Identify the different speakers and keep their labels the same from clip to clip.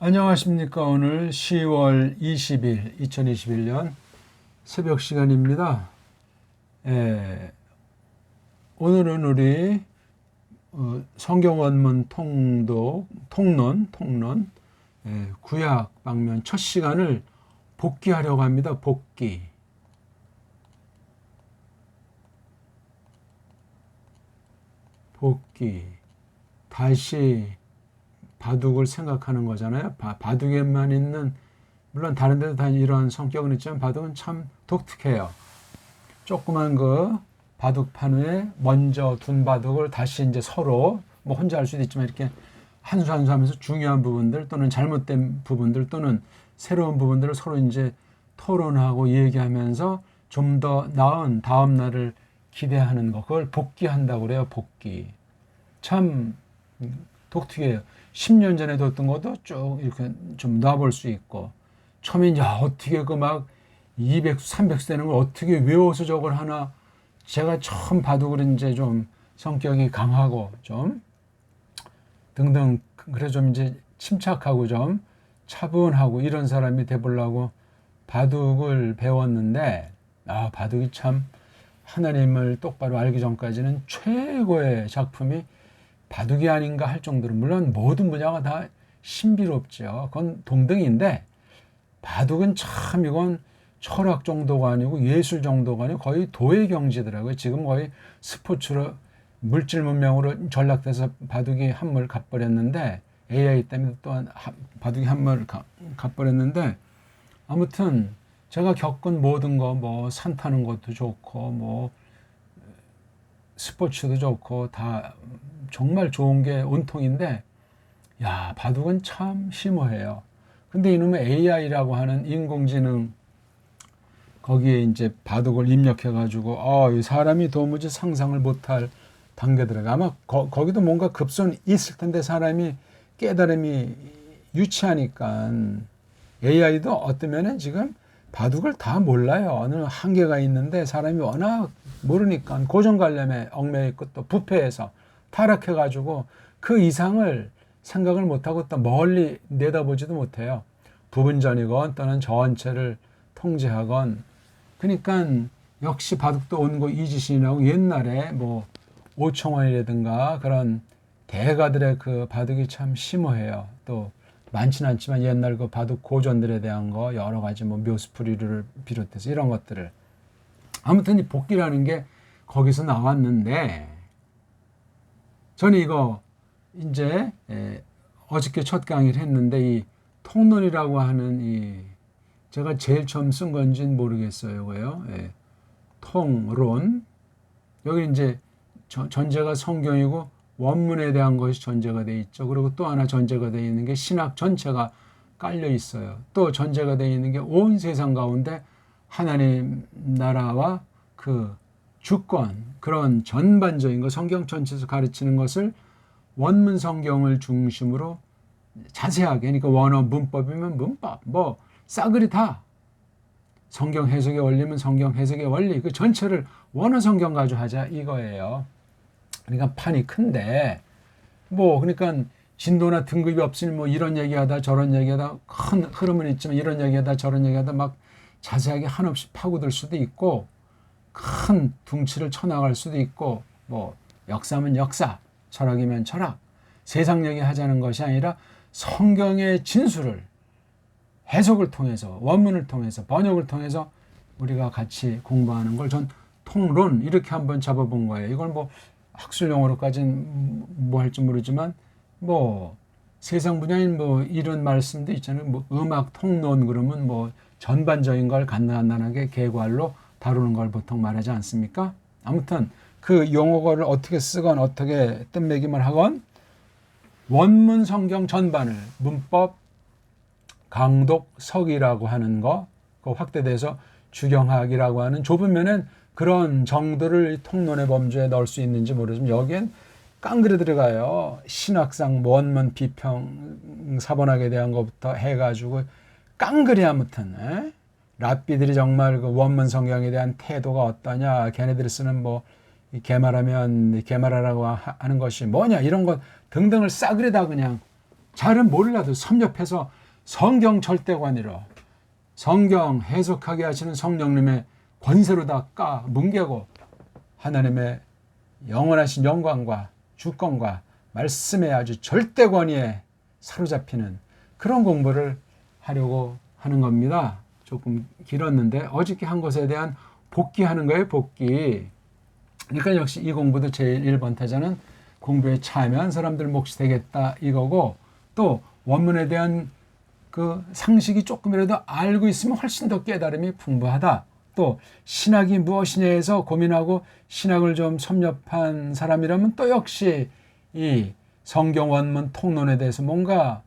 Speaker 1: 안녕하십니까. 오늘 10월 20일 2021년 새벽 시간입니다. 오늘은 우리 성경 원문 통론 구약 방면 첫 시간을 복귀하려고 합니다. 복귀 다시 바둑을 생각하는 거잖아요. 바둑에만 있는, 물론 다른 데도 다 이런 성격은 있지만 바둑은 참 독특해요. 조그만 그 바둑판 위에 먼저 둔 바둑을 다시 이제 서로 뭐 혼자 할 수도 있지만 이렇게 한 수 한 수 하면서 중요한 부분들 또는 잘못된 부분들 또는 새로운 부분들을 서로 이제 토론하고 얘기하면서 좀 더 나은 다음 날을 기대하는 거, 그걸 복귀한다고 그래요. 복귀. 참 독특해요. 10년 전에 뒀던 것도 쭉 이렇게 좀 놔볼 수 있고, 처음에 이제 어떻게 그 막 200수, 300수 되는 걸 어떻게 외워서 저걸 하나, 제가 처음 바둑을 이제 좀 성격이 강하고 좀 등등, 그래 좀 이제 침착하고 좀 차분하고 이런 사람이 돼보려고 바둑을 배웠는데, 바둑이 참 하나님을 똑바로 알기 전까지는 최고의 작품이 바둑이 아닌가 할 정도로, 물론 모든 분야가 다 신비롭죠. 그건 동등인데 바둑은 참 이건 철학 정도가 아니고 예술 정도가 아니고 거의 도의 경지더라고요. 지금 거의 스포츠로 물질 문명으로 전락돼서 바둑이 한물 갚버렸는데, AI 때문에 또한 바둑이 한물 갚버렸는데, 아무튼 제가 겪은 모든 거, 뭐 산 타는 것도 좋고 뭐 스포츠도 좋고 다 정말 좋은 게 온통인데, 바둑은 참 심오해요. 근데 이놈의 AI라고 하는 인공지능, 거기에 이제 바둑을 입력해가지고, 사람이 도무지 상상을 못할 단계더라고요. 아마 거기도 뭔가 급선이 있을 텐데, 사람이 깨달음이 유치하니까 AI도 어떠면은 지금 바둑을 다 몰라요. 어느 한계가 있는데 사람이 워낙 모르니까 고정관념에 얽매여 있고 또 부패해서 타락해가지고 그 이상을 생각을 못하고 또 멀리 내다보지도 못해요. 부분전이건 또는 전체를 통제하건. 그러니까 역시 바둑도 온고 이지신이라고, 옛날에 뭐 오청원이라든가 그런 대가들의 그 바둑이 참 심오해요. 또 많지는 않지만 옛날 그 바둑 고전들에 대한 거 여러 가지, 뭐 묘수풀이를 비롯해서 이런 것들을, 아무튼 이 복귀라는 게 거기서 나왔는데, 저는 이거 이제 어저께 첫 강의를 했는데, 이 통론이라고 하는 이, 제가 제일 처음 쓴 건지는 모르겠어요. 이거요. 통론. 여기 이제 전제가 성경이고 원문에 대한 것이 전제가 되어 있죠. 그리고 또 하나 전제가 되어 있는 게 신학 전체가 깔려 있어요. 또 전제가 되어 있는 게 온 세상 가운데 하나님 나라와 그 주권, 그런 전반적인 거, 성경 전체에서 가르치는 것을 원문 성경을 중심으로 자세하게, 그러니까 원어 문법이면 문법, 뭐 싸그리 다 성경 해석의 원리면 성경 해석의 원리, 그 전체를 원어 성경 가지고 하자 이거예요. 그러니까 판이 큰데, 뭐 그러니까 진도나 등급이 없으니 뭐 이런 얘기하다 저런 얘기하다, 큰 흐름은 있지만 이런 얘기하다 저런 얘기하다 막 자세하게 한없이 파고들 수도 있고, 큰 둥치를 쳐나갈 수도 있고, 뭐 역사면 역사, 철학이면 철학, 세상 얘기 하자는 것이 아니라 성경의 진술을 해석을 통해서, 원문을 통해서, 번역을 통해서 우리가 같이 공부하는 걸 전 통론 이렇게 한번 잡아본 거예요. 이걸 뭐 학술 용어로까지는 뭐 할지 모르지만, 뭐 세상 분야인 뭐 이런 말씀도 있잖아요. 뭐 음악 통론 그러면 뭐 전반적인 걸 간단하게 개괄로 다루는 걸 보통 말하지 않습니까? 아무튼 그 용어를 어떻게 쓰건 어떻게 뜻매김을 하건 원문 성경 전반을 문법, 강독, 석이라고 하는 거, 그 확대돼서 주경학이라고 하는 좁은 면엔 그런 정도를 통론의 범주에 넣을 수 있는지 모르지만, 여기엔 깡그리 들어가요. 신학상 원문 비평 사본학에 대한 것부터 해가지고 깡그리, 아무튼 랍비들이 정말 그 원문 성경에 대한 태도가 어떠냐, 걔네들이 쓰는 뭐 개말하면 개말하라고 하는 것이 뭐냐, 이런 것 등등을 싸그리 다 그냥 잘은 몰라도 섭렵해서 성경 절대관이로 성경 해석하게 하시는 성령님의 권세로 다 뭉개고 하나님의 영원하신 영광과 주권과 말씀의 아주 절대권위에 사로잡히는 그런 공부를 하려고 하는 겁니다. 조금 길었는데 어저께 한 것에 대한 복기하는 거예요. 복기. 그러니까 역시 이 공부도 제일 1번 타자는 공부에 참여한 사람들 몫이 되겠다 이거고, 또 원문에 대한 그 상식이 조금이라도 알고 있으면 훨씬 더 깨달음이 풍부하다. 또 신학이 무엇이냐 해서 고민하고 신학을 좀 섭렵한 사람이라면 또 역시 이 성경 원문 통론에 대해서 뭔가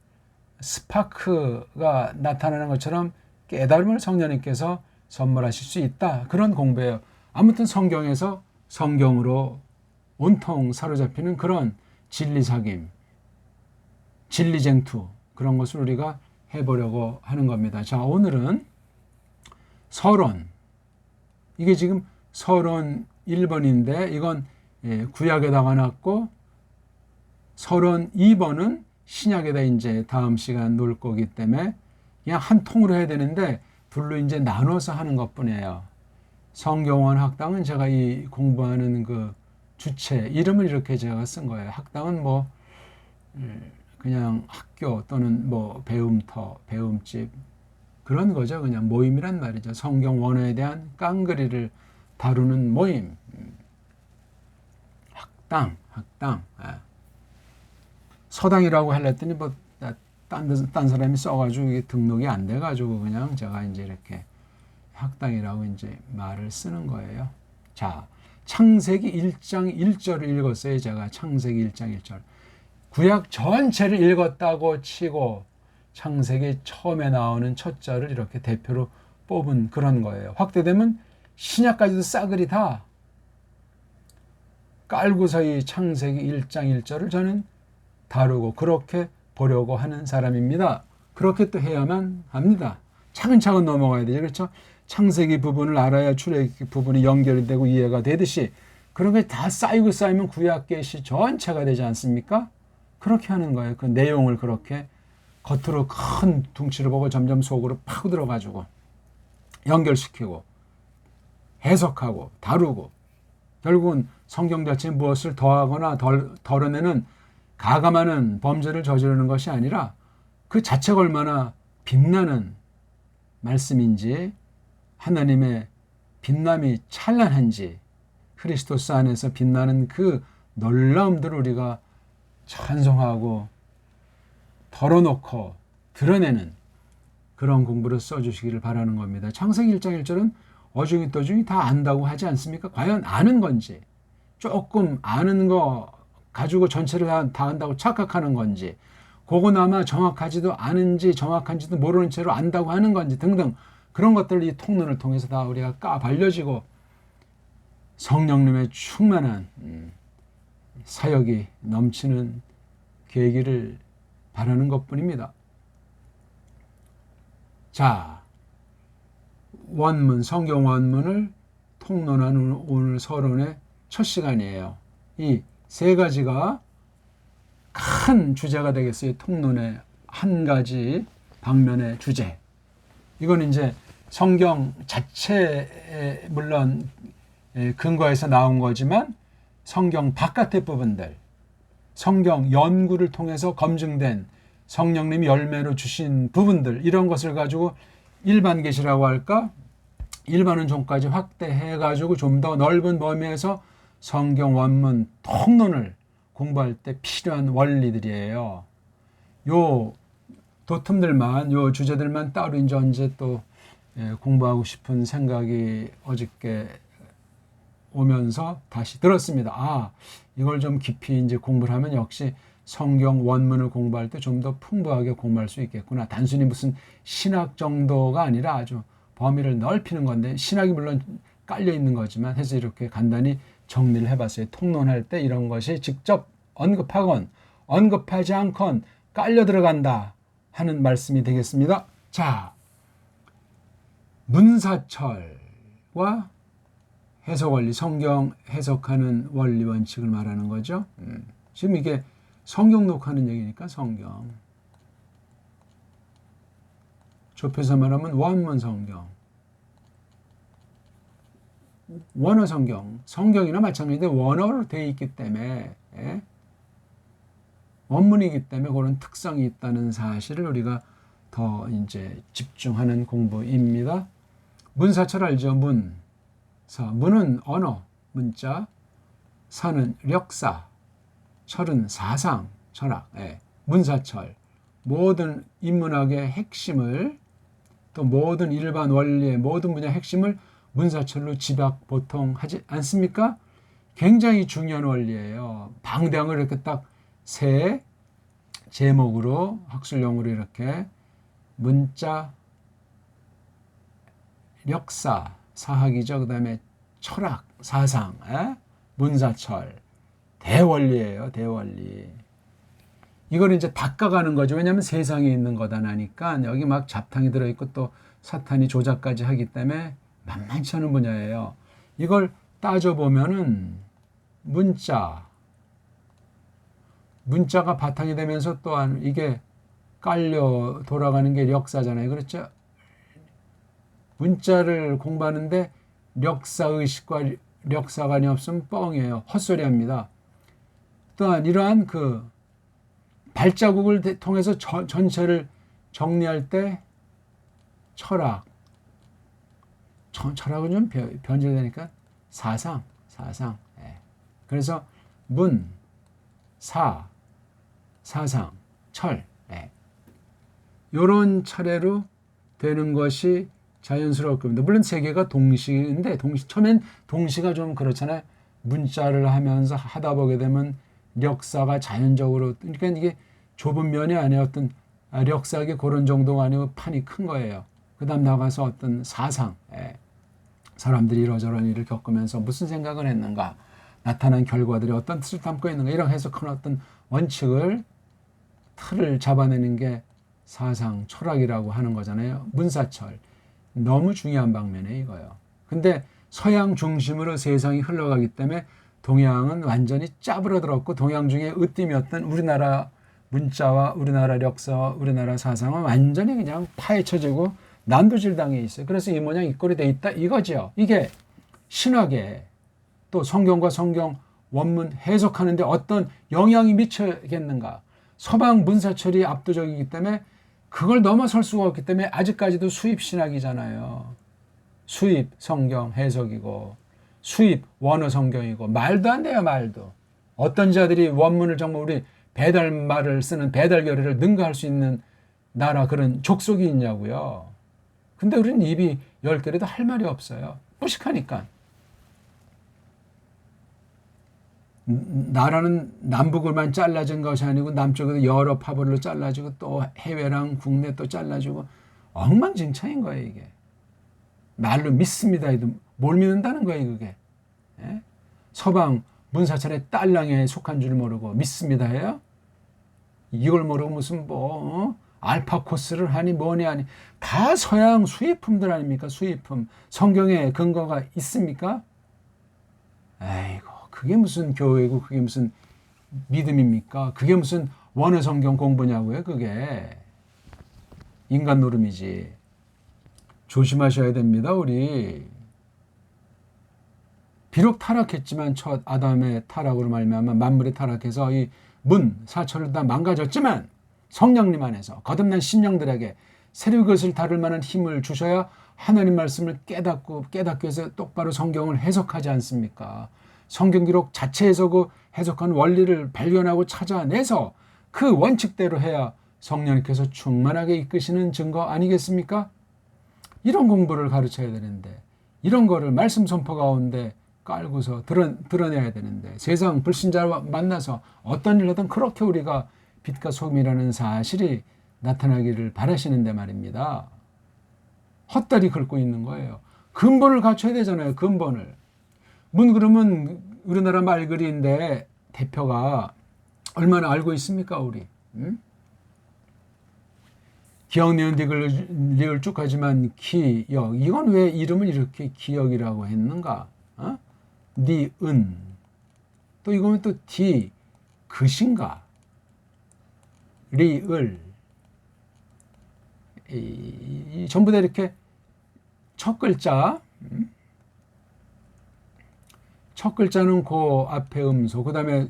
Speaker 1: 스파크가 나타나는 것처럼 깨달음을 성령님께서 선물하실 수 있다. 그런 공부예요. 아무튼 성경에서 성경으로 온통 사로잡히는 그런 진리삭임, 진리쟁투, 그런 것을 우리가 해보려고 하는 겁니다. 자, 오늘은 서론. 이게 지금 서론 1번인데 이건 구약에다가 놨고, 서론 2번은 신약에다 이제 다음 시간 놓을 거기 때문에 그냥 한 통으로 해야 되는데 둘로 이제 나눠서 하는 것 뿐이에요. 성경원 학당은 제가 이 공부하는 그 주체 이름을 이렇게 제가 쓴 거예요. 학당은 뭐 그냥 학교 또는 뭐 배움터, 배움집 그런 거죠. 그냥 모임이란 말이죠. 성경 원어에 대한 깡그리를 다루는 모임. 학당. 서당이라고 하려더니 뭐 딴 사람이 써가지고 이게 등록이 안 돼가지고 그냥 제가 이제 이렇게 학당이라고 이제 말을 쓰는 거예요. 자, 창세기 1장 1절을 읽었어요. 제가 창세기 1장 1절. 구약 전체를 읽었다고 치고 창세기 처음에 나오는 첫 절을 이렇게 대표로 뽑은 그런 거예요. 확대되면 신약까지도 싸그리 다 깔고서 이 창세기 1장 1절을 저는 다루고 그렇게 보려고 하는 사람입니다. 그렇게 또 해야만 합니다. 차근차근 넘어가야 돼요. 그렇죠? 창세기 부분을 알아야 출애굽기 부분이 연결이 되고 이해가 되듯이 그런 게 다 쌓이면 구약 계시 전체가 되지 않습니까? 그렇게 하는 거예요. 그 내용을 그렇게 겉으로 큰 둥치를 보고 점점 속으로 파고 들어가지고 연결시키고 해석하고 다루고 결국은 성경 자체에 무엇을 더하거나 덜어내는 가감하는 범죄를 저지르는 것이 아니라 그 자체가 얼마나 빛나는 말씀인지, 하나님의 빛남이 찬란한지, 크리스토스 안에서 빛나는 그 놀라움들을 우리가 찬송하고 덜어놓고 드러내는 그런 공부를 써주시기를 바라는 겁니다. 창세기 1장 1절은 어중이 떠중이 다 안다고 하지 않습니까? 과연 아는 건지, 조금 아는 거 가지고 전체를 다 안다고 착각하는 건지, 그건 아마 정확하지도 않은지 정확한지도 모르는 채로 안다고 하는 건지 등등 그런 것들을 이 통론을 통해서 다 우리가 발려지고 성령님의 충만한 사역이 넘치는 계기를 바라는 것뿐입니다. 자, 원문, 성경 원문을 통론하는 오늘 서론의 첫 시간이에요. 이 세 가지가 큰 주제가 되겠어요. 통론의 한 가지 방면의 주제. 이건 이제 성경 자체에 물론 근거에서 나온 거지만 성경 바깥의 부분들, 성경 연구를 통해서 검증된 성령님이 열매로 주신 부분들, 이런 것을 가지고 일반 계시라고 할까? 일반은 좀까지 확대해가지고 좀 더 넓은 범위에서 성경 원문 통론을 공부할 때 필요한 원리들이에요. 요 도톰들만, 요 주제들만 따로 이제 언제 또 공부하고 싶은 생각이 어저께 오면서 다시 들었습니다. 아, 이걸 좀 깊이 이제 공부를 하면 역시 성경 원문을 공부할 때 좀 더 풍부하게 공부할 수 있겠구나. 단순히 무슨 신학 정도가 아니라 아주 범위를 넓히는 건데, 신학이 물론 깔려 있는 거지만 해서 이렇게 간단히 정리를 해봤어요. 통론할 때 이런 것이 직접 언급하건 언급하지 않건 깔려 들어간다 하는 말씀이 되겠습니다. 자, 문사철과 해석 원리, 성경 해석하는 원리 원칙을 말하는 거죠. 지금 이게 성경 녹화하는 얘기니까 성경. 좁혀서 말하면 원문 성경, 원어 성경, 성경이나 마찬가지인데 원어로 되어 있기 때문에 원문이기 때문에 그런 특성이 있다는 사실을 우리가 더 이제 집중하는 공부입니다. 문사철 알죠? 문. 문은 언어, 문자, 사는 력사, 철은 사상, 철학, 문사철. 모든 인문학의 핵심을 또 모든 일반 원리의 모든 분야 핵심을 문사철로 집약 보통 하지 않습니까? 굉장히 중요한 원리예요. 방대한 걸 이렇게 딱 세 제목으로 학술용어로 이렇게 문자, 역사, 사학이죠. 그 다음에 철학, 사상, 문사철, 대원리예요. 대원리. 이걸 이제 닦아가는 거죠. 왜냐하면 세상에 있는 거다 나니까 여기 막 잡탕이 들어있고 또 사탄이 조작까지 하기 때문에 만만치 않은 분야예요. 이걸 따져보면은 문자가 바탕이 되면서 또한 이게 깔려 돌아가는 게 역사잖아요. 그렇죠? 문자를 공부하는데 역사의식과 역사관이 없으면 뻥이에요. 헛소리합니다. 또한 이러한 그 발자국을 통해서 전체를 정리할 때 철학은 좀 변질되니까 사상. 그래서 문, 사상, 철. 이런 차례로 되는 것이 자연스러울 겁니다. 물론 세 개가 동시인데 처음엔 동시가 좀 그렇잖아요. 문자를 하면서 하다 보게 되면 력사가 자연적으로, 그러니까 이게 좁은 면이 아니에요. 어떤 력사하게 그런 정도가 아니고 판이 큰 거예요. 그 다음 나가서 어떤 사상, 사람들이 이러저런 일을 겪으면서 무슨 생각을 했는가, 나타난 결과들이 어떤 뜻을 담고 있는가, 이런 해석하는 어떤 원칙을, 틀을 잡아내는 게 사상, 철학이라고 하는 거잖아요. 문사철. 너무 중요한 방면에 이거예요. 근데 서양 중심으로 세상이 흘러가기 때문에 동양은 완전히 짜부러들었고, 동양 중에 으뜸이었던 우리나라 문자와 우리나라 역사와 우리나라 사상은 완전히 그냥 파헤쳐지고 난도질당해 있어요. 그래서 이 모양 이 꼴이 돼 있다 이거죠. 이게 신학에 또 성경과 성경 원문 해석하는데 어떤 영향이 미치겠는가. 서방 문사철이 압도적이기 때문에 그걸 넘어설 수가 없기 때문에 아직까지도 수입 신학이잖아요. 수입 성경 해석이고 수입 원어 성경이고 말도 안 돼요. 말도. 어떤 자들이 원문을 정말 우리 배달말을 쓰는 배달결의를 능가할 수 있는 나라 그런 족속이 있냐고요. 근데 우리는 입이 10개라도 할 말이 없어요. 무식하니까. 나라는 남북을만 잘라진 것이 아니고 남쪽에도 여러 파벌로 잘라지고 또 해외랑 국내 또 잘라지고 엉망진창인 거예요. 이게. 말로 믿습니다. 뭘 믿는다는 거예요. 그게. 서방 문사철의 딸랑에 속한 줄 모르고 믿습니다 해요? 이걸 모르고 무슨 알파 코스를 하니 뭐니 하니 다 서양 수입품들 아닙니까? 수입품. 성경에 근거가 있습니까? 에이고 그게 무슨 교회고 그게 무슨 믿음입니까? 그게 무슨 원어 성경 공부냐고요? 그게 인간 노름이지. 조심하셔야 됩니다. 우리. 비록 타락했지만 첫 아담의 타락으로 말미암아 만물이 타락해서 이 사철을 다 망가졌지만 성령님 안에서 거듭난 심령들에게 새로 그것을 다룰 만한 힘을 주셔야 하나님 말씀을 깨닫기 위해서 똑바로 성경을 해석하지 않습니까? 성경 기록 자체에서 그 해석한 원리를 발견하고 찾아내서 그 원칙대로 해야 성령님께서 충만하게 이끄시는 증거 아니겠습니까? 이런 공부를 가르쳐야 되는데 이런 거를 말씀 선포 가운데 깔고서 드러내야 되는데 세상 불신자와 만나서 어떤 일 하든 그렇게 우리가 빛과 소금이라는 사실이 나타나기를 바라시는데 말입니다. 헛다리 긁고 있는 거예요. 근본을 갖춰야 되잖아요. 근본을. 그러면 우리나라 말글이인데 대표가 얼마나 알고 있습니까 우리? 응? 기억, 니은, 리을 쭉 하지만 기역. 이건 왜 이름을 이렇게 기역이라고 했는가? 니은. 또 이거는 또 디, 그신가? 리을. 전부 다 이렇게 첫 글자, 첫 글자는 그 앞에 음소, 그 다음에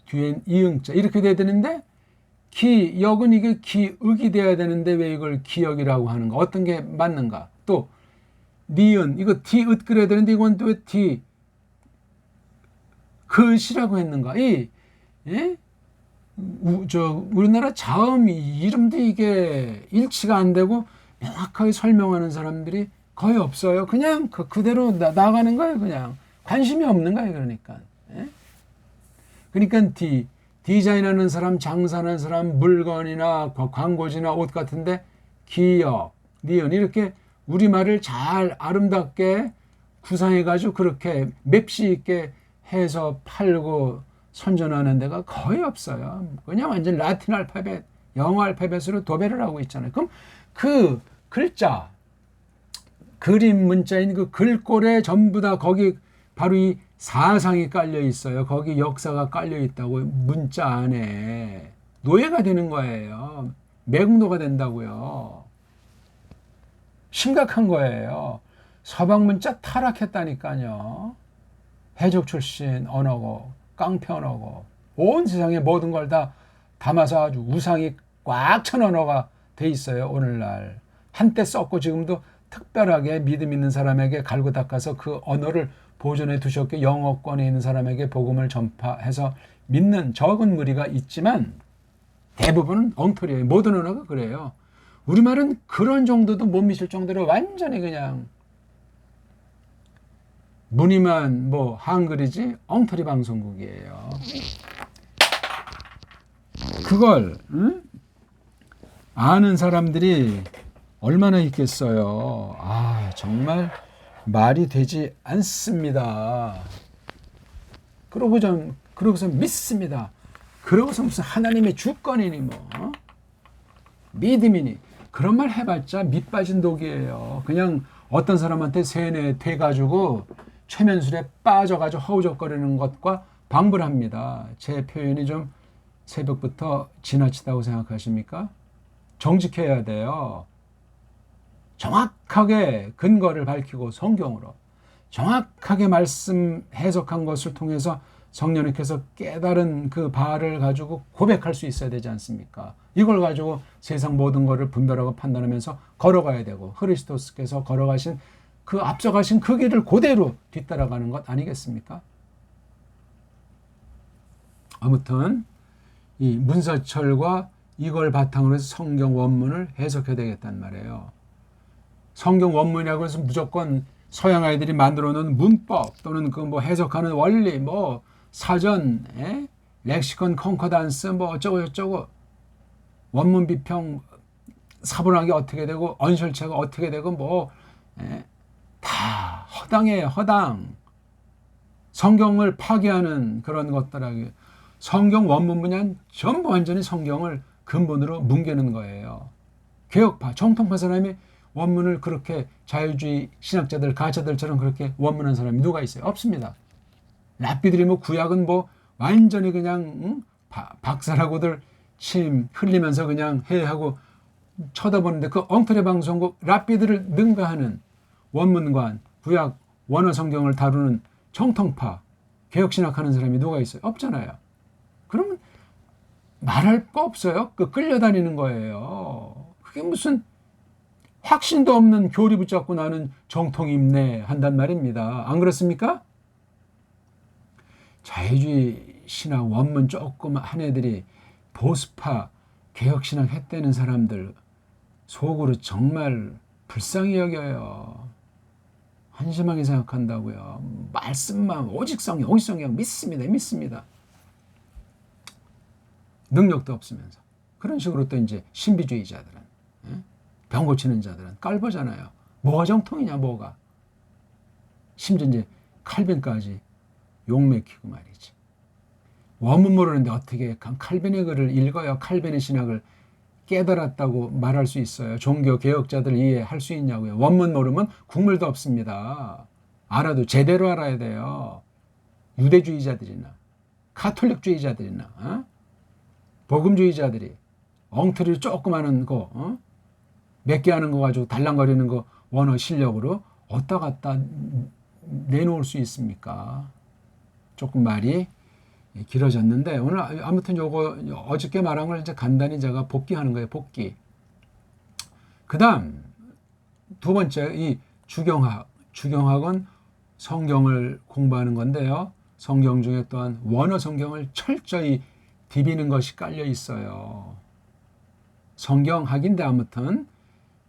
Speaker 1: 뒤엔 이응자 이렇게 돼야 되는데 기역은 이게 기역이 돼야 되는데 왜 이걸 기역이라고 하는가? 어떤 게 맞는가? 또 니은 이거 디읒 그래야 되는데 이건 또 왜 디긋이라고 했는가? 예? 우리나라 자음 이름도 이게 일치가 안 되고 명확하게 설명하는 사람들이 거의 없어요. 그냥 그대로 나가는 거예요. 그냥 관심이 없는 거예요. 그러니까. 예? 그러니까 디자인하는 사람, 장사하는 사람, 물건이나 광고지나 옷 같은데 기역, 니은 이렇게 우리말을 잘 아름답게 구상해가지고 그렇게 맵시 있게 해서 팔고 선전하는 데가 거의 없어요. 그냥 완전 라틴 알파벳, 영어 알파벳으로 도배를 하고 있잖아요. 그럼 그 글자, 그림 문자인 그 글꼴에 전부 다 거기 바로 이 사상이 깔려 있어요. 거기 역사가 깔려 있다고 문자 안에 노예가 되는 거예요. 매국노가 된다고요. 심각한 거예요. 서방 문자 타락했다니까요. 해적 출신 언어고 깡패 언어고 온 세상의 모든 걸 다 담아서 아주 우상이 꽉 찬 언어가 돼 있어요. 오늘날 한때 썼고 지금도 특별하게 믿음 있는 사람에게 갈고 닦아서 그 언어를 보존해 두셨고 영어권에 있는 사람에게 복음을 전파해서 믿는 적은 무리가 있지만 대부분은 엉터리예요. 모든 언어가 그래요. 우리말은 그런 정도도 못 미칠 정도로 완전히 그냥 무늬만 뭐 한글이지 엉터리 방송국이에요. 그걸 아는 사람들이 얼마나 있겠어요. 정말 말이 되지 않습니다. 그러고서 믿습니다. 그러고서 무슨 하나님의 주권이니 뭐 믿음이니 그런 말 해봤자 밑 빠진 독이에요. 그냥 어떤 사람한테 세뇌 돼가지고 최면술에 빠져가지고 허우적거리는 것과 방불합니다. 제 표현이 좀 새벽부터 지나치다고 생각하십니까? 정직해야 돼요. 정확하게 근거를 밝히고 성경으로 정확하게 말씀 해석한 것을 통해서 성령님께서 깨달은 그 바를 가지고 고백할 수 있어야 되지 않습니까? 이걸 가지고 세상 모든 것을 분별하고 판단하면서 걸어가야 되고 그리스도께서 걸어가신 그 앞서가신 그 길을 그대로 뒤따라가는 것 아니겠습니까? 아무튼 이 문서철과 이걸 바탕으로 해서 성경 원문을 해석해야 되겠단 말이에요. 성경 원문이라고 해서 무조건 서양 아이들이 만들어 놓은 문법 또는 그 뭐 해석하는 원리 뭐 사전, 렉시컨 컨커던스 뭐 어쩌고 저쩌고 원문 비평 사본학이 어떻게 되고 언설체가 어떻게 되고 뭐 다 허당이에요. 허당. 성경을 파괴하는 그런 것들하고 성경 원문 분야는 전부 완전히 성경을 근본으로 뭉개는 거예요. 개혁파, 정통파 사람이 원문을 그렇게 자유주의 신학자들, 가짜들처럼 그렇게 원문한 사람이 누가 있어요? 없습니다. 랍비들이 뭐 구약은 뭐 완전히 그냥 박살하고들 침 흘리면서 그냥 해하고 쳐다보는데 그 엉터리 방송국 랍비들을 능가하는 원문관, 구약, 원어 성경을 다루는 정통파, 개혁신학하는 사람이 누가 있어요? 없잖아요. 그러면 말할 거 없어요. 끌려다니는 거예요. 그게 무슨 확신도 없는 교리 붙잡고 나는 정통임내 한단 말입니다. 안 그렇습니까? 자유주의 신학 원문 조금 한 애들이 보수파 개혁신학 했다는 사람들 속으로 정말 불쌍히 여겨요. 한심하게 생각한다고요. 말씀만 오직 성경, 오직 성경 믿습니다. 능력도 없으면서 그런 식으로 또 이제 신비주의자들은 병 고치는 자들은 깔보잖아요. 뭐가 정통이냐 뭐가. 심지어 이제 칼빈까지 욕먹히고 말이지. 원문 모르는데 어떻게 칼빈의 글을 읽어야 칼빈의 신학을 깨달았다고 말할 수 있어요. 종교 개혁자들 이해할 수 있냐고요. 원문 모르면 국물도 없습니다. 알아도 제대로 알아야 돼요. 유대주의자들이나 가톨릭주의자들이나 복음주의자들이 엉터리를 조금 하는 거 몇 개 하는 거 가지고 달랑거리는 거 원어 실력으로 어디다 갖다 내놓을 수 있습니까? 조금 말이 길어졌는데 오늘 아무튼 요거 어저께 말한 걸 이제 간단히 제가 복기하는 거예요. 복기. 그다음 두 번째 이 주경학. 주경학은 성경을 공부하는 건데요. 성경 중에 또한 원어 성경을 철저히 디비는 것이 깔려 있어요. 성경학인데 아무튼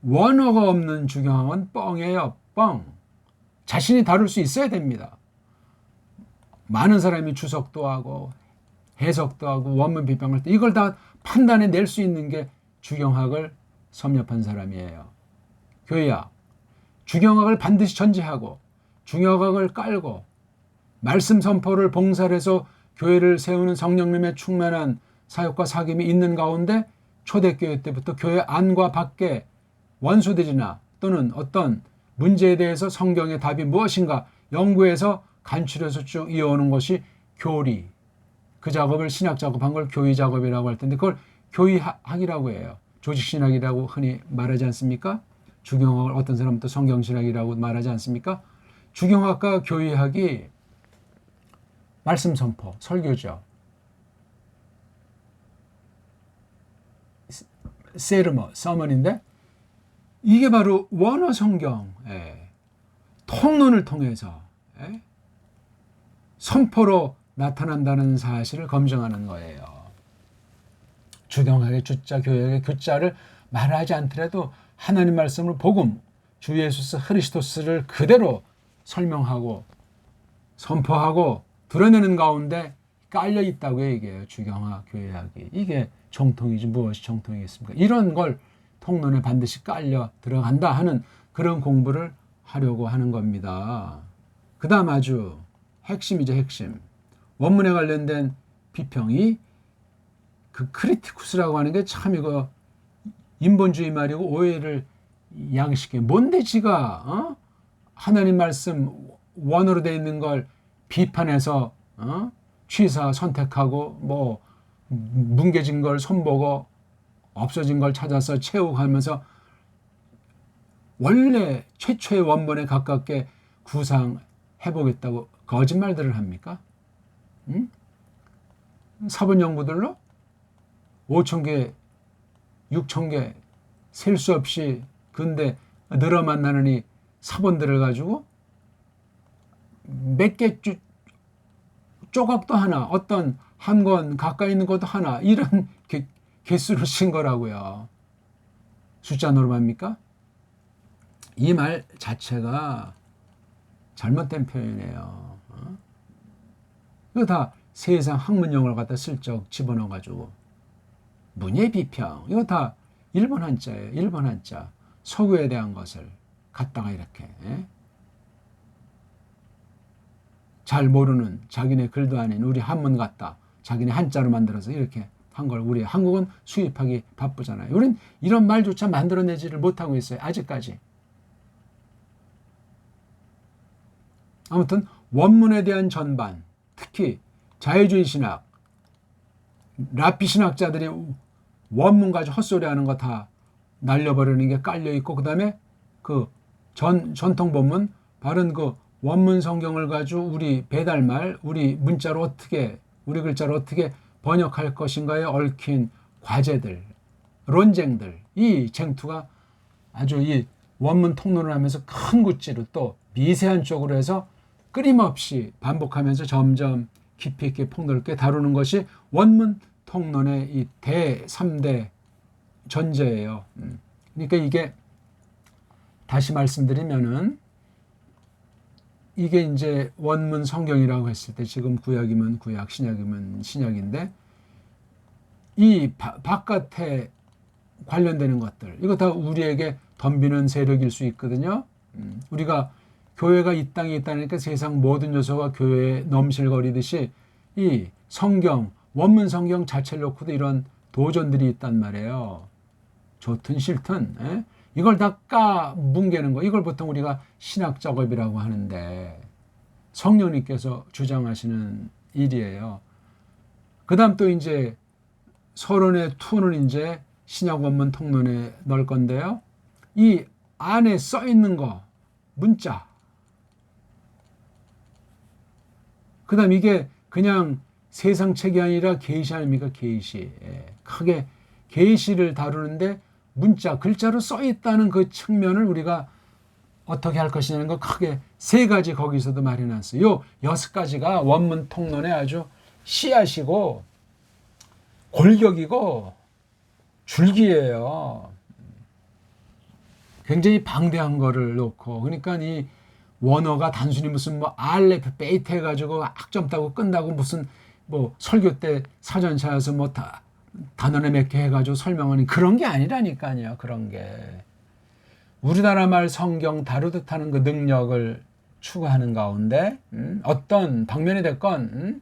Speaker 1: 원어가 없는 주경학은 뻥이에요. 뻥. 자신이 다룰 수 있어야 됩니다. 많은 사람이 주석도 하고 해석도 하고 원문 비판할 때 이걸 다 판단해 낼 수 있는 게 주경학을 섭렵한 사람이에요. 교회학. 주경학을 반드시 전제하고 주경학을 깔고 말씀 선포를 봉사해서 교회를 세우는 성령님의 충만한 사역과 사귐이 있는 가운데 초대교회 때부터 교회 안과 밖에 원수들이나 또는 어떤 문제에 대해서 성경의 답이 무엇인가 연구해서 간추려서 쭉 이어오는 것이 교리. 그 작업을 신학 작업한 걸 교리 작업이라고 할 텐데 그걸 교리학이라고 해요. 조직신학이라고 흔히 말하지 않습니까? 주경학을 어떤 사람은 또 성경신학이라고 말하지 않습니까? 주경학과 교리학이 말씀 선포, 설교죠. 세르머, 서먼인데 이게 바로 원어 성경 통론을 통해서 선포로 나타난다는 사실을 검증하는 거예요. 주경학의 주자, 교역의 교자를 말하지 않더라도 하나님 말씀을 복음, 주 예수 그리스도를 그대로 설명하고 선포하고 드러내는 가운데 깔려 있다고 얘기해요. 주경학, 교회학이. 이게 정통이지 무엇이 정통이겠습니까? 이런 걸 통론에 반드시 깔려 들어간다 하는 그런 공부를 하려고 하는 겁니다. 그 다음 아주 핵심이죠. 핵심. 원문에 관련된 비평이 그 크리티쿠스라고 하는 게 참 이거 인본주의 말이고 오해를 양식해. 뭔데 지가 하나님 말씀 원어로 되어 있는 걸 비판해서 취사 선택하고 뭐 뭉개진 걸 손보고 없어진 걸 찾아서 채우면서 원래 최초의 원본에 가깝게 구상해보겠다고 거짓말들을 합니까? 사본 연구들로 5,000개, 6,000개 셀 수 없이 근데 늘어 만나느니 사본들을 가지고 몇 개 조각도 하나, 어떤 한 권 가까이 있는 것도 하나 이런 개수를 쓴 거라고요. 숫자 노름합니까? 이 말 자체가 잘못된 표현이에요. 이거 다 세상 학문용어를 갖다 슬쩍 집어넣어가지고 문예 비평 이거 다 일본 한자예요. 일본 한자. 서구에 대한 것을 갖다가 이렇게 잘 모르는 자기네 글도 아닌 우리 한문 같다. 자기네 한자로 만들어서 이렇게 한 걸 우리 한국은 수입하기 바쁘잖아요. 우린 이런 말조차 만들어내지를 못하고 있어요. 아직까지. 아무튼 원문에 대한 전반, 특히 자유주의 신학, 라피 신학자들이 원문 가지고 헛소리하는 거 다 날려버리는 게 깔려있고 그 다음에 그 전통 본문 바른 그 원문 성경을 가지고 우리 배달말, 우리 문자로 어떻게 우리 글자로 어떻게 번역할 것인가에 얽힌 과제들, 논쟁들 이 쟁투가 아주 이 원문 통론을 하면서 큰 구찌로 또 미세한 쪽으로 해서 끊임없이 반복하면서 점점 깊이 있게 폭넓게 다루는 것이 원문 통론의 이 대3대 전제예요. 그러니까 이게 다시 말씀드리면은 이게 이제 원문 성경이라고 했을 때 지금 구약이면 구약, 신약이면 신약인데 이 바깥에 관련되는 것들 이거 다 우리에게 덤비는 세력일 수 있거든요. 우리가 교회가 이 땅에 있다니까 세상 모든 요소가 교회에 넘실거리듯이 이 성경, 원문 성경 자체를 놓고도 이런 도전들이 있단 말이에요. 좋든 싫든 이걸 다 뭉개는 거 이걸 보통 우리가 신학 작업이라고 하는데 성령님께서 주장하시는 일이에요. 그 다음 또 이제 서론의 2는 이제 신약 원문 통론에 넣을 건데요. 이 안에 써 있는 거 문자. 그다음 이게 그냥 세상 책이 아니라 계시 아닙니까? 계시. 크게 계시를 다루는데 문자, 글자로 써 있다는 그 측면을 우리가 어떻게 할 것이냐는 거 크게 세 가지 거기서도 마련했어요. 요 6가지가 원문 통론의 아주 씨앗이고 골격이고 줄기예요. 굉장히 방대한 거를 놓고, 그러니까 이 원어가 단순히 무슨 뭐 알레프 베이트 해가지고 학점 따고 끝나고 무슨 뭐 설교 때 사전 찾아서 뭐 단원에 몇 개 해가지고 설명하는 그런 게 아니라니까요. 그런 게 우리나라 말 성경 다루듯 하는 그 능력을 추구하는 가운데 어떤 방면이 됐건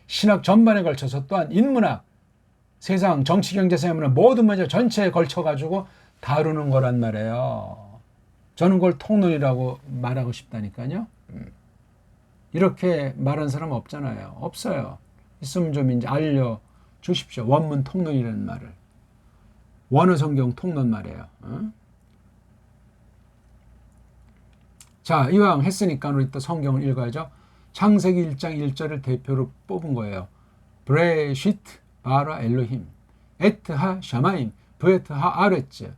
Speaker 1: 신학 전반에 걸쳐서 또한 인문학, 세상 정치 경제 사회문화 모든 문제 전체에 걸쳐가지고 다루는 거란 말이에요. 저는 그걸 통론이라고 말하고 싶다니까요. 이렇게 말하는 사람 없잖아요. 없어요. 있으면 좀 이제 알려주십시오. 원문 통론이라는 말을. 원어 성경 통론 말이에요. 자, 이왕 했으니까 우리 또 성경을 읽어야죠. 창세기 1장 1절을 대표로 뽑은 거예요. 브레시트 바라 엘로힘 에트 하 샤마임 브에트 하 아레츠.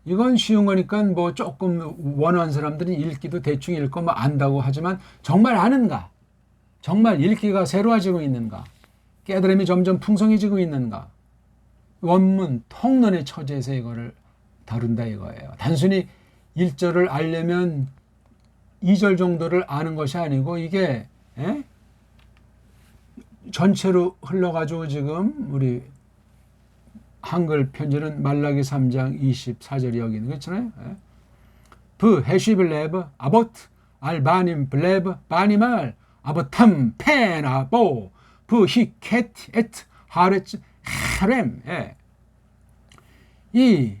Speaker 1: 이건 쉬운 거니까 뭐 조금 원하는 사람들은 읽기도 대충 읽고 뭐 안다고 하지만 정말 아는가? 정말 읽기가 새로워지고 있는가? 깨달음이 점점 풍성해지고 있는가? 원문 통론의 처지에서 이거를 다룬다 이거예요. 단순히 1절을 알려면 2절 정도를 아는 것이 아니고 이게 전체로 흘러가지고 지금 우리 한글 편지는 말라기 3장 24절이 여기 있는 거 있잖아요. 브 헤시블레브 아보트 알바님 블레브 바니말 아보탐 펜아보 브 히켓 에트 하레츠 하렘. 이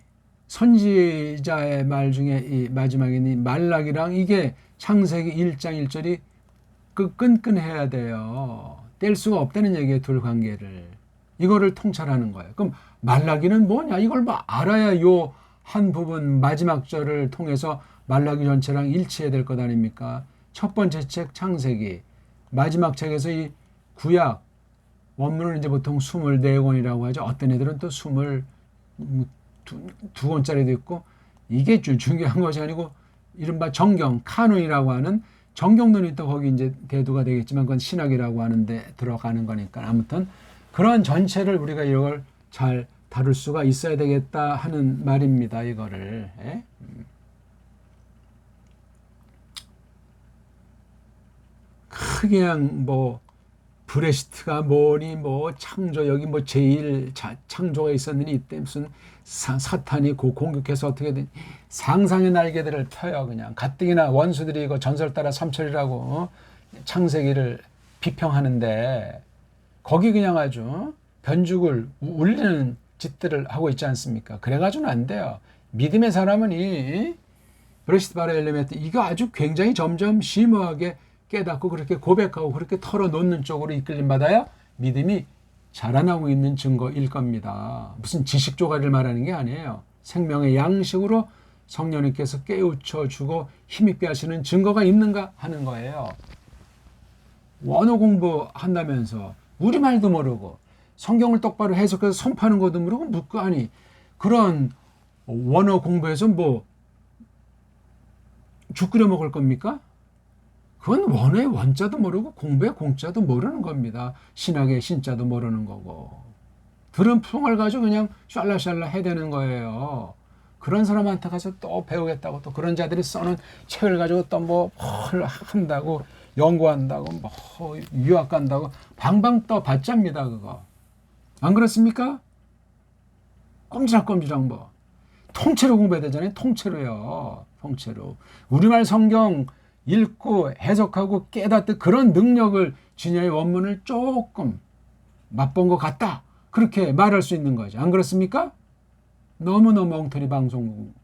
Speaker 1: 선지자의 말 중에 이 마지막에 이 말라기랑 이게 창세기 1장 1절이 그 끈끈해야 돼요. 뗄 수가 없다는 얘기예요. 둘 관계를. 이거를 통찰하는 거예요. 그럼 말라기는 뭐냐? 이걸 뭐 알아야 요 한 부분 마지막 절을 통해서 말라기 전체랑 일치해야 될 것 아닙니까? 첫 번째 책 창세기, 마지막 책에서 이 구약 원문을 이제 보통 24권이라고 하죠. 어떤 애들은 또 22권짜리도 있고, 이게 중요한 것이 아니고 이른바 정경 카논이라고 하는 정경론이 또 거기 이제 대두가 되겠지만 그건 신학이라고 하는데 들어가는 거니까 아무튼 그런 전체를 우리가 이걸 잘 다룰 수가 있어야 되겠다 하는 말입니다. 이거를. 그냥 뭐 브레시트가 뭐니 뭐 창조 여기 뭐 제일 창조가 있었느니 이때 무슨 사탄이 공격해서 어떻게든 상상의 날개들을 펴요. 그냥 가뜩이나 원수들이 이거 전설 따라 삼철이라고 창세기를 비평하는데 거기 그냥 아주 변죽을 울리는 짓들을 하고 있지 않습니까? 그래가지고는 안 돼요. 믿음의 사람은 이 브레시트 바라 엘레메트 이거 아주 굉장히 점점 심오하게 깨닫고 그렇게 고백하고 그렇게 털어놓는 쪽으로 이끌림 받아야 믿음이 자라나고 있는 증거일 겁니다. 무슨 지식 조가리를 말하는 게 아니에요. 생명의 양식으로 성령님께서 깨우쳐 주고 힘있게 하시는 증거가 있는가 하는 거예요. 원어 공부한다면서 우리말도 모르고 성경을 똑바로 해석해서 선포하는 것도 모르고 묻고 아니 그런 원어 공부해서 뭐 죽 끓여 먹을 겁니까? 그건 원어의 원자도 모르고 공부의 공자도 모르는 겁니다. 신학의 신자도 모르는 거고. 들은 풍을 가지고 그냥 샬라샬라 해대는 거예요. 그런 사람한테 가서 또 배우겠다고 또 그런 자들이 써는 책을 가지고 또 뭐 한다고 연구한다고 뭐 유학 간다고 방방 떠 받잡니다. 그거. 안 그렇습니까? 꼼지락꼼지락 뭐. 통째로 공부해야 되잖아요. 통째로요. 통째로. 우리말 성경 읽고 해석하고 깨닫듯 그런 능력을 진야의 원문을 조금 맛본 것 같다. 그렇게 말할 수 있는 거죠. 안 그렇습니까? 너무너무 엉터리 방송국.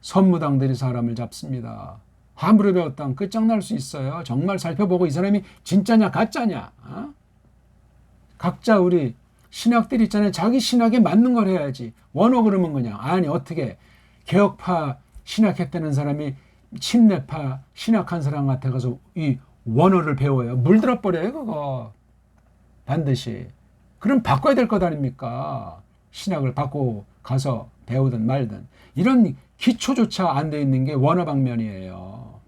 Speaker 1: 선무당들이 사람을 잡습니다. 함부로 배웠다면 끝장날 수 있어요. 정말 살펴보고 이 사람이 진짜냐 가짜냐. 각자 우리 신학들 있잖아요. 자기 신학에 맞는 걸 해야지. 원어 그러면 그냥 아니 어떻게 개혁파 신학했다는 사람이 침례파 신학한 사람 같아 가서 이 원어를 배워요. 물들어 버려요, 그거. 반드시. 그럼 바꿔야 될 것 아닙니까? 신학을 바꾸고 가서 배우든 말든. 이런 기초조차 안 돼 있는 게 원어 방면이에요.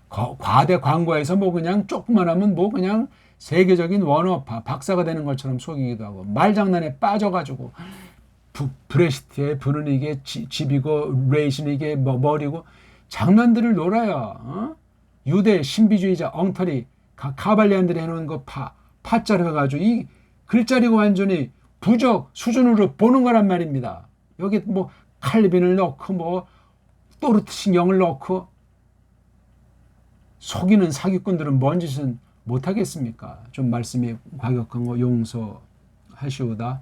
Speaker 1: 과대 광고에서 뭐 그냥 조금만 하면 뭐 그냥 세계적인 원어파 박사가 되는 것처럼 속이기도 하고 말장난에 빠져가지고 브레시트의 부는 이게 집이고 레이시는 이게 뭐 머리고 장난들을 놀아요. 어? 유대 신비주의자 엉터리 카발리안들이 해놓은 거 파자로 해가지고 이 글자리고 완전히 부적 수준으로 보는 거란 말입니다. 여기 뭐 칼빈을 넣고 뭐 또르트 신경을 넣고 속이는 사기꾼들은 뭔 짓은 못하겠습니까? 좀 말씀이 과격한 거 용서하시오다.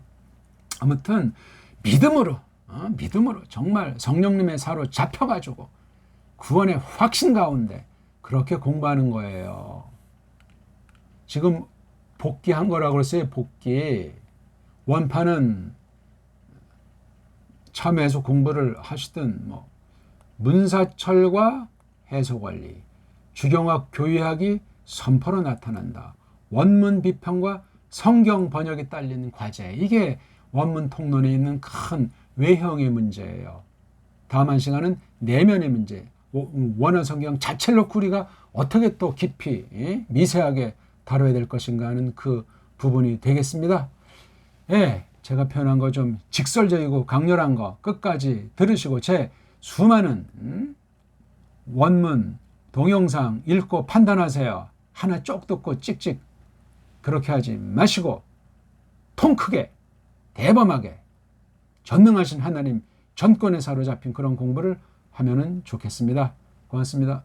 Speaker 1: 아무튼 믿음으로 믿음으로 정말 성령님의 사로 잡혀가지고 구원의 확신 가운데 그렇게 공부하는 거예요. 지금 복귀한 거라고 그랬어요. 복귀. 원판은 참여해서 공부를 하시든 뭐 문사철과 해석원리, 주경학 교의학이 선포로 나타난다. 원문 비판과 성경 번역이 딸리는 과제. 이게 원문 통론에 있는 큰 외형의 문제예요. 다음 한 시간은 내면의 문제. 원어 성경 자체를 놓고 우리가 어떻게 또 깊이 미세하게 다뤄야 될 것인가 하는 그 부분이 되겠습니다. 예, 제가 표현한 거 좀 직설적이고 강렬한 거 끝까지 들으시고 제 수많은 원문 동영상 읽고 판단하세요. 하나 쪽 듣고 찍찍 그렇게 하지 마시고 통 크게 대범하게 전능하신 하나님 전권에 사로잡힌 그런 공부를 하면은 좋겠습니다. 고맙습니다.